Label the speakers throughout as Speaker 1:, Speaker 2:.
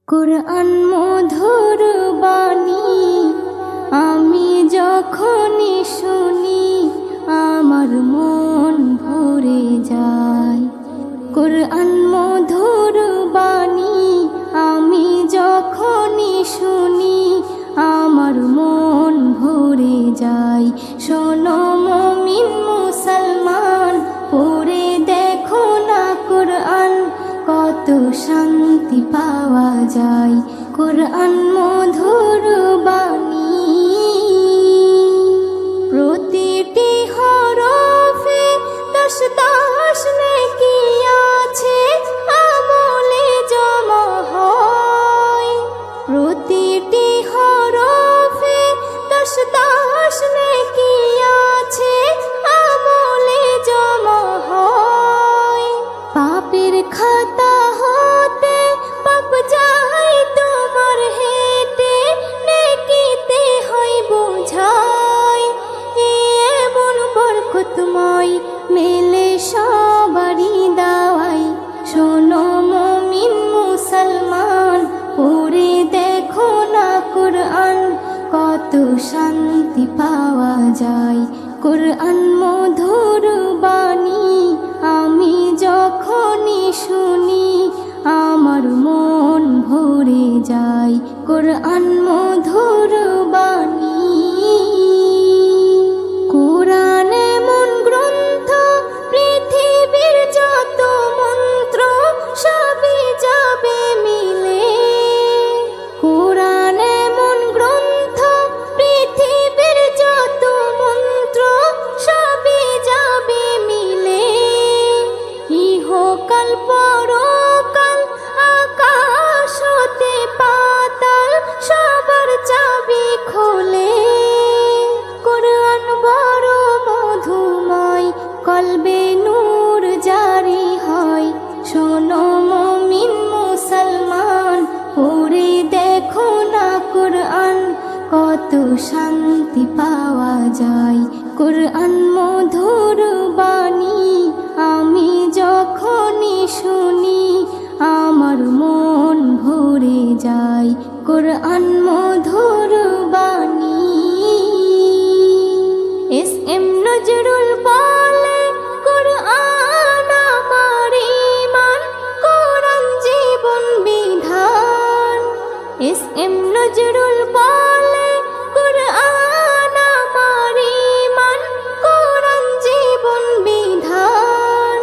Speaker 1: কুরআন মধুর বাণী আমি যখনই শুনি আমার মন ভরে যায়। কুরআন মধুর বাণী আমি যখনই শুনি আমার মন ভরে যায়। শোনো মুমিন মুসলমান, পড়ে দেখো না কুরআন, কত শান্তি পাওয়া যায়। কুরআন মধুর বাণী প্রতিটি হরফে দশ দশ নেকি আছে, আমলে জমা হয়। প্রতিটি হরফে দশ দশ নেকি আছে, আমলে জমা হয়। পাপের খাতা হতে পাপ যায় তোমার হেঁটে, নেকিতে হয় বোঝাই। এমন বরকতময় মেলে সবারই দাওয়াই। শোনো মুমিন মুসলমান, পড়ে দেখো না কুরআন, কত শান্তি পাওয়া যায়। কুরআন মধুর বাণী আমি যখনই শুনি আমার মন ভরে যায়। কুরআন মধুর বাণী কুরআন এমন গ্রন্থ, পৃথিবীর যত মন্ত্র সবই যাবে মিলে। কুরআন এমন গ্রন্থ, পৃথিবীর যত মন্ত্র সবই যাবে মিলে। ইহকাল পরকাল আকাশ হতে পাতাল সবার চাবি খোলে। কুরআন বড় মধুময়, কলবে নূর জারি হয়। শোনো মুমিন মুসলমান, পড়ে দেখো না কুরআন, কত শান্তি পাওয়া যায়। কুরআন মধুর বাণী আমি যখনই শুনি আমার মন ভরে যায়। কুরআন মধুর বাণী এস এম নজরুল বলে, কুরআন আমার ঈমান, কুরআন জীবন বিধান। এস এম নজরুল বলে, কুরআন আমার ঈমান, কুরআন জীবন বিধান।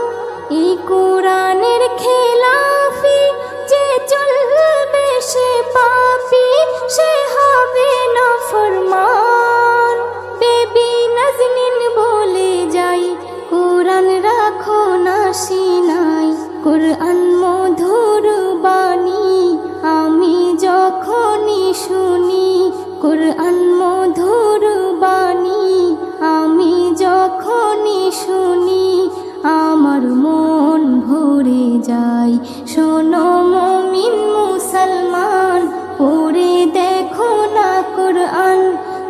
Speaker 1: এই কুরআনের খেলাফি যে চলবে সে পাপী, সে হবে নাফরমান। বেবি নাজনীন বলে যাই, কুরআন রাখো না সিনাই। কুরআন মধুর বাণী আমি যখনই শুনি, কুরআন মধুর বাণী আমি যখনই শুনি আমার মন ভরে যায়। শোনো মুমিন মুসলমান, পড়ে দেখো না কুরআন,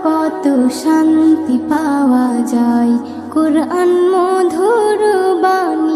Speaker 1: কত শান্তি পাওয়া যায়। কুরআন মধুর বাণী।